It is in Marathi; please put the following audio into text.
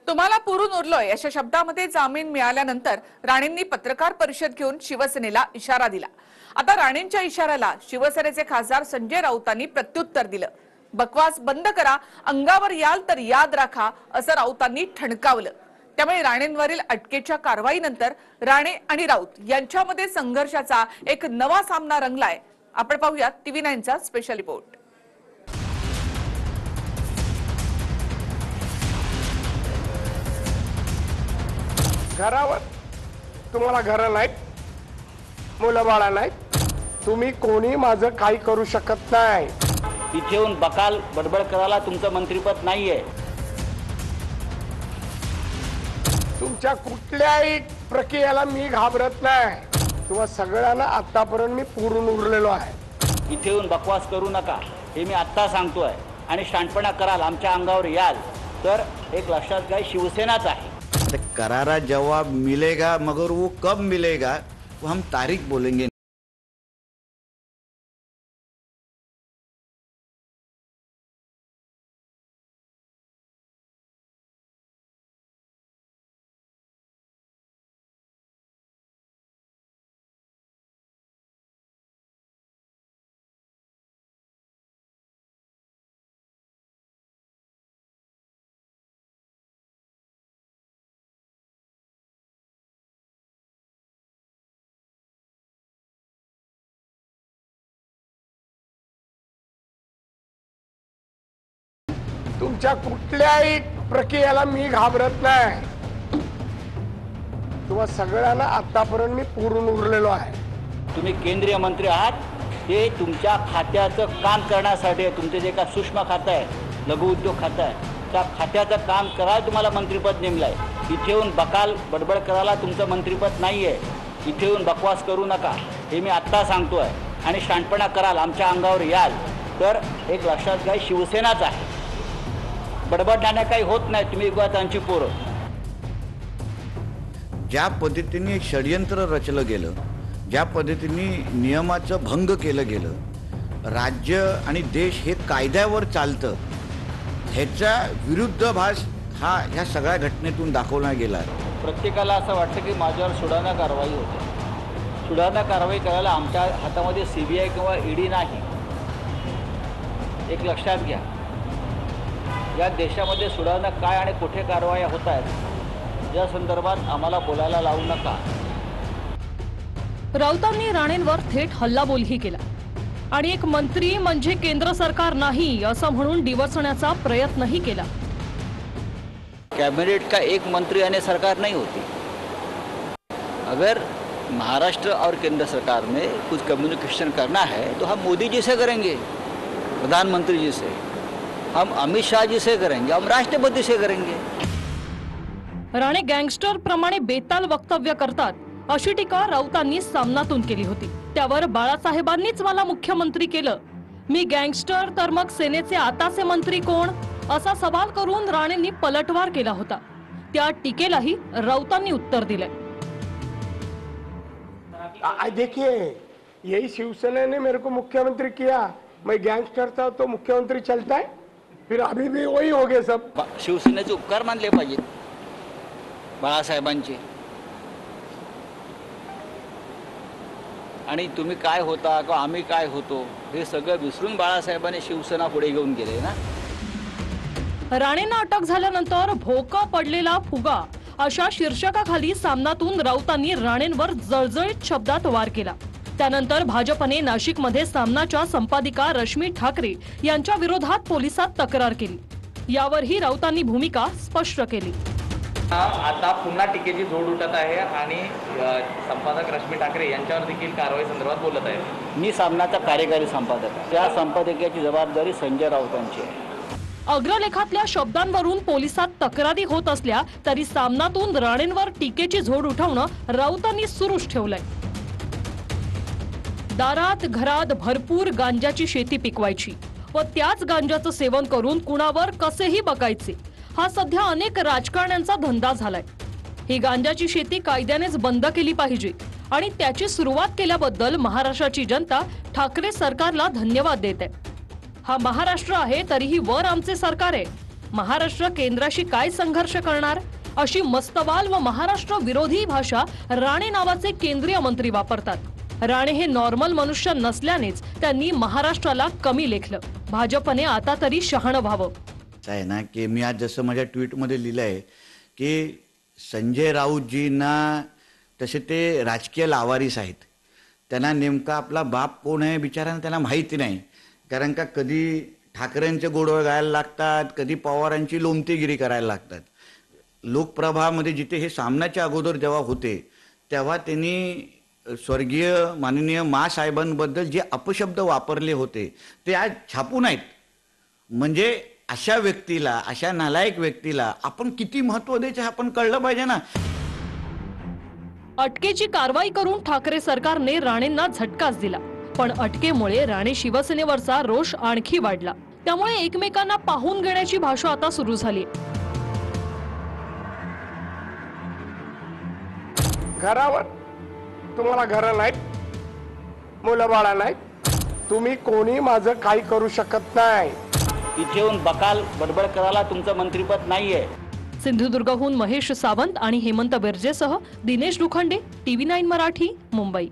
तुम्हाला पुरून उरलोय अशा शब्दामध्ये जामीन मिळाल्यानंतर राणेंनी पत्रकार परिषद घेऊन शिवसेनेला इशारा दिला। आता राणेंच्या इशाऱ्याला शिवसेनेचे खासदार संजय राऊतांनी प्रत्युत्तर दिलं। बकवास बंद करा, अंगावर याल तर याद राखा असं राऊतांनी ठणकावलं। त्यामुळे राणेंवरील अटकेच्या कारवाईनंतर राणे आणि राऊत यांच्यामध्ये संघर्षाचा एक नवा सामना रंगलाय। आपण पाहूया TV9 चा स्पेशल रिपोर्ट। घरावर तुम्हाला घर नाही, मुलं बाळा नाही, तुम्ही कोणी माझं काही करू शकत नाही। इथे येऊन बकाल बडबड करायला तुमचं मंत्रिपद नाहीये। तुमच्या कुठल्याही प्रक्रियेला मी घाबरत नाही। तुम्हा सगळ्यांना आतापर्यंत मी पुरून उरलेलो आहे। इथे येऊन बकवास करू नका हे मी आता सांगतोय, आणि शांतपणा कराल, आमच्या अंगावर याल तर एक लक्षात घ्या, शिवसेनाच आहे। करारा जवाब मिलेगा, मगर वो कब मिलेगा वो हम तारीख बोलेंगे। तुमच्या कुठल्याही प्रक्रियेला मी घाबरत नाही। तुम्हा सगळ्यांना आतापर्यंत मी पुरून उरलेलो आहे। तुम्ही केंद्रीय मंत्री आहात, ते तुमच्या खात्याचं काम करण्यासाठी, तुमचे जे काय सूक्ष्म खातं आहे, लघु उद्योग खातं आहे, त्या खात्याचं काम करायला तुम्हाला मंत्रिपद नेमलंय। इथे येऊन बकाल बडबड करायला तुमचं मंत्रिपद नाहीये। इथे येऊन बकवास करू नका हे मी आत्ता सांगतोय, आणि शांतपणा कराल, आमच्या अंगावर याल तर एक लक्षात घ्या, शिवसेनाच आहे। बडबडण्याने काही होत नाही, तुम्ही त्यांची पोरं। ज्या पद्धतीने षडयंत्र रचलं गेलं, ज्या पद्धतीने नियमाचं भंग केलं गेलं, राज्य आणि देश हे कायद्यावर चालतं, ह्याच्या विरुद्ध भास हा ह्या सगळ्या घटनेतून दाखवला गेला। प्रत्येकाला असं वाटतं की माझ्यावर सुधारणा कारवाई होते। सुधारणा कारवाई करायला आमच्या हातामध्ये CBI किंवा ED नाही। एक लक्षात घ्या, या देशामध्ये सुधारणा काय आणि कुठे कारवाया होत आहेत या संदर्भात आम्हाला बोलायला लावू नका। राऊतांनी राणेंवर थेट हल्लाबोलही केला आणि एक मंत्री म्हणजे केंद्र सरकार नाही असं म्हणून डिवचण्याचा प्रयत्नही केला। कैबिनेट का एक मंत्री आने सरकार नहीं होती। अगर महाराष्ट्र और केंद्र सरकार में कुछ कम्युनिकेशन करना है तो हम मोदी जी से करेंगे, प्रधानमंत्री जी से, हम अमित शाह जी से करेंगे, हम राष्ट्रपति से करेंगे। राणे गँगस्टर प्रमाणे बेताल वक्तव्य करतात अशी टीका राऊतांनी सामनातून केली होती। त्यावर बाळासाहेबांनीच मला मुख्यमंत्री केलं, मी गँगस्टर तर मग सेनेचे आताचे मंत्री कोण असा सवाल करून राणेंनी पलटवार केला होता। त्या टीकेलाही राऊतांनी उत्तर दिले। देखिए, यही शिवसेना ने मेरे को मुख्यमंत्री किया, मैं गैंगस्टर था तो मुख्यमंत्री चलता है, फिर अभी भी वही हो गए सब। शिवसेनेचे उपकार मानले पाहिजे बाळासाहेबांचे। आणि तुम्ही काय होता किंवा आम्ही काय होतो हे सगळं विसरून बाळासाहेबांनी शिवसेना पुढे घेऊन गेले ना। राणेंना अटक झाल्यानंतर भोका पडलेला फुगा अशा शीर्षकाखाली सामनातून राऊतांनी राणेंवर जळजळीत शब्दात वार केला। त्यानंतर भाजपने नाशिकमध्ये सामनाच्या संपादिका रश्मी ठाकरे यांच्या विरोधात पोलिसात तक्रार केली। यावरही राऊतांनी भूमिका स्पष्ट केली। आता पुन्हा टीकेची जोड उठत आहे आणि संपादक रश्मी ठाकरे यांच्यावर देखील कारवाई संदर्भात बोलत आहे। मी सामनाचा कार्यकारी संपादक, त्या संपादकीयाची जबाबदारी संजय राऊतांची आहे। अग्रलेखातल्या शब्दांवरून पोलिसात तक्रारी होत असल्या तरी सामनातून राणेंवर टीकेची झोड उठवणं राऊतांनी सुरूच ठेवलंय। दारात घरात भरपूर गांजाची शेती पिकवायची व त्याच गांजाचं सेवन करून कुणावर कसेही बकायचे, हा सध्या अनेक राजकारण्यांचा धंदा झालाय। ही गांजाची शेती कायद्यानेच बंद केली पाहिजे आणि त्याची सुरुवात केल्याबद्दल महाराष्ट्राची जनता ठाकरे सरकारला धन्यवाद देते। हा महाराष्ट्र आहे तरीही वर आमचे सरकार आहे। महाराष्ट्र केंद्राशी काय संघर्ष करणार अशी मस्तवाल व महाराष्ट्र विरोधी भाषा राणे नावाचे केंद्रीय मंत्री वापरतात। राणे हे नॉर्मल मनुष्य नसल्यानेच त्यांनी महाराष्ट्राला कमी लेखलं। भाजपने आता तरी शहाणं व्हावं। आहे ना की मी आज जसं माझ्या ट्विटमध्ये लिहिलं आहे की संजय राऊतजींना तसे ते राजकीय लावारिस आहेत, त्यांना नेमका आपला बाप कोण आहे बिचारांना त्यांना माहिती नाही, कारण का कधी ठाकरेंचे गोडवे गायला लागतात, कधी पवारांची लोमतेगिरी करायला लागतात। लोकप्रभामध्ये जिथे हे सामन्याच्या अगोदर जेव्हा होते तेव्हा त्यांनी स्वर्गीय माननीय साहेबांबद्दल जे अपशब्द वापरले होते ते आज छापून आहेत। म्हणजे अशा व्यक्तीला, अशा नालायक व्यक्तीला आपण किती महत्त्व द्यायचं हे आपण कळलं पाहिजे ना। अटकेची कारवाई करून ठाकरे सरकारने राणेंना झटकाच दिला, पण अटकेमुळे राणे शिवसेनेवरचा रोष आणखी वाढला। त्यामुळे एकमेकांना पाहून घेण्याची भाषा आता सुरू झाली। घरावर तुम्हाला घरं नाहीत, मुलं बाळा नाहीत, तुम्ही कोणी माझं काही करू शकत नाही। इथे येऊन बकाल बडबड करायला तुमचं मंत्रिपद नाहीये। सिंधुदुर्गहून महेश सावंत आणि हेमंत बेर्जेसह दिनेश दुखंडे, TV9 मराठी, मुंबई।